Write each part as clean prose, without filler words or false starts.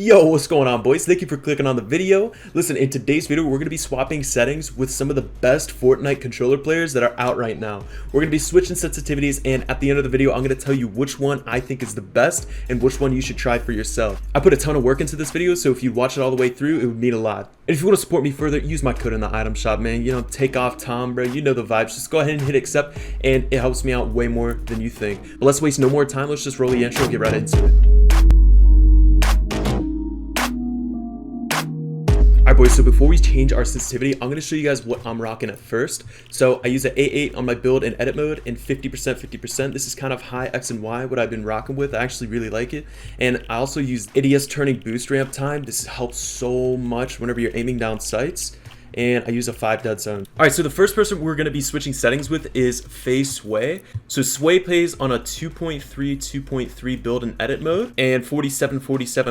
Yo, what's going on, boys? Thank you for clicking on the video. Listen, in today's video, we're going to be swapping settings with some of the best Fortnite controller players that are out right now. We're going to be switching sensitivities, and at the end of the video, I'm going to tell you which one I think is the best and which one you should try for yourself. I put a ton of work into this video, so if you watch it all the way through, it would mean a lot. And if you want to support me further, use my code in the item shop, man. You know, Takeoff Tom, bro. You know the vibes. Just go ahead and hit accept, and it helps me out way more than you think. But let's waste no more time. Let's just roll the intro and get right into it. Alright, boys, so before we change our sensitivity, I'm going to show you guys what I'm rocking at first. So I use an A8 on my build in edit mode and 50%. This is kind of high X and Y, what I've been rocking with. I actually really like it. And I also use ADS turning boost ramp time. This helps so much whenever you're aiming down sights. And I use a 5 dead zone. Alright, so the first person we're going to be switching settings with is FaZe Sway. So Sway plays on a 2.3 build in edit mode and 47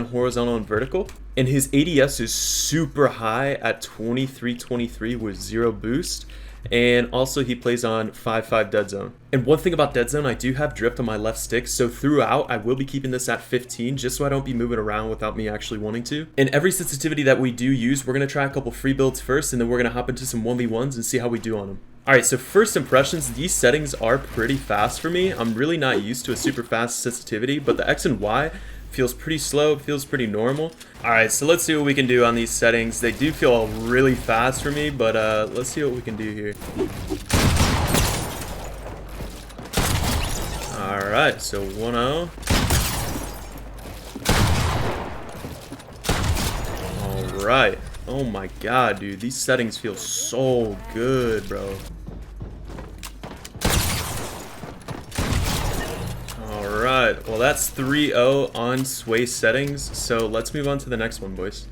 horizontal and vertical. And his ADS is super high at 23 with 0 boost. And also he plays on 5 dead zone. And one thing about dead zone, I do have drift on my left stick, so throughout I will be keeping this at 15 just so I don't be moving around without me actually wanting to. And every sensitivity that we do use, we're going to try a couple free builds first, and then we're going to hop into some 1v1s and see how we do on them. Alright, so first impressions, these settings are pretty fast for me. I'm really not used to a super fast sensitivity, but the X and Y feels pretty slow, it feels pretty normal. Alright, so let's see what we can do on these settings. They do feel really fast for me, but let's see what we can do here. Alright, so 1-0. Alright. Oh my god, dude. These settings feel so good, bro. Alright, well that's 3-0 on Sway settings, so let's move on to the next one, boys.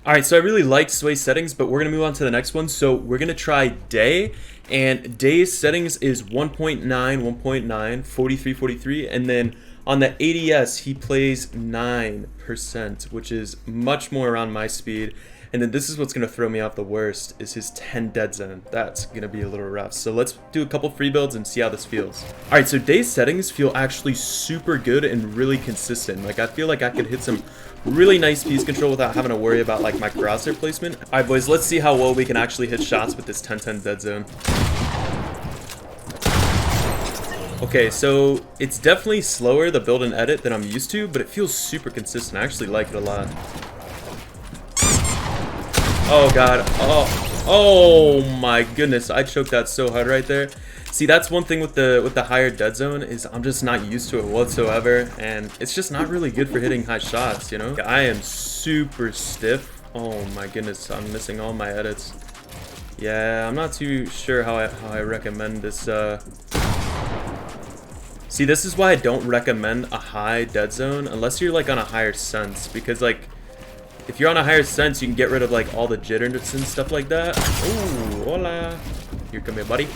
Alright, so I really like Sway settings, but we're going to move on to the next one. So we're going to try Deyy, and Deyy's settings is 1.9, 43, and then on the ADS he plays 9%, which is much more around my speed. And then this is what's going to throw me off the worst, is his 10 dead zone. That's going to be a little rough. So let's do a couple free builds and see how this feels. Alright, so Deyy's settings feel actually super good and really consistent. Like, I feel like I could hit some really nice piece control without having to worry about like my crosshair placement. Alright, boys, let's see how well we can actually hit shots with this 10-10 dead zone. Okay, so it's definitely slower, the build and edit, than I'm used to, but it feels super consistent. I actually like it a lot. Oh god, oh my goodness, I choked that so hard right there. See, that's one thing with the higher dead zone, is I'm just not used to it whatsoever, and it's just not really good for hitting high shots, you know? I am super stiff. Oh my goodness, I'm missing all my edits. Yeah, I'm not too sure how I recommend this. See, this is why I don't recommend a high dead zone unless you're like on a higher sense, because like if you're on a higher sense, you can get rid of like all the jitters and stuff like that. Ooh, hola. Here, come here, buddy.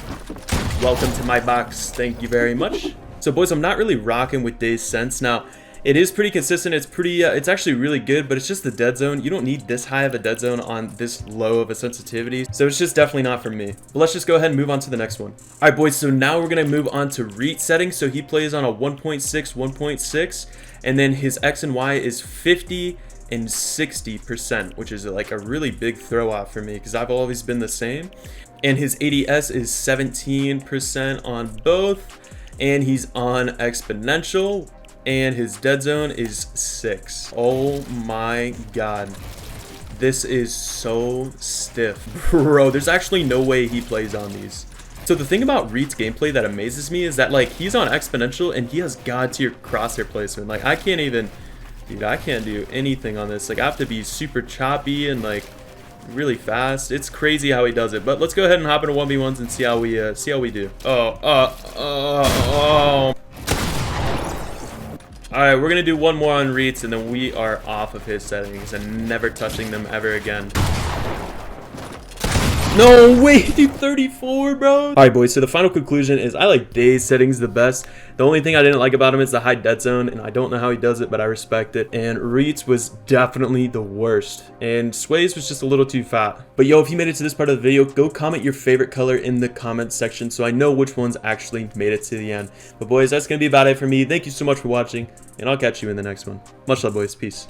Welcome to my box. Thank you very much. So, boys, I'm not really rocking with Deyy's sense. Now, it is pretty consistent. It's pretty, it's actually really good, but it's just the dead zone. You don't need this high of a dead zone on this low of a sensitivity. So it's just definitely not for me. But let's just go ahead and move on to the next one. All right, boys, so now we're going to move on to Reet settings. So he plays on a 1.6, and then his X and Y is 50 and 60%, which is like a really big throw off for me because I've always been the same. And his ADS is 17% on both, and he's on exponential, and his dead zone is 6. Oh my god, this is so stiff, bro. There's actually no way he plays on these. So the thing about Reet's gameplay that amazes me is that like he's on exponential and he has god tier crosshair placement. Like I can't even, dude, I can't do anything on this. Like I have to be super choppy and like really fast. It's crazy how he does it. But let's go ahead and hop into 1v1s and see how we do. Alright, we're gonna do one more on Reet's and then we are off of his settings and never touching them ever again. No way, dude, 34, bro. Alright, boys, so the final conclusion is I like Deyy's settings the best. The only thing I didn't like about him is the high dead zone, and I don't know how he does it, but I respect it. And Reet's was definitely the worst, and Sway's was just a little too fat. But yo, if you made it to this part of the video, go comment your favorite color in the comment section so I know which ones actually made it to the end. But boys, that's gonna be about it for me. Thank you so much for watching, and I'll catch you in the next one. Much love, boys. Peace.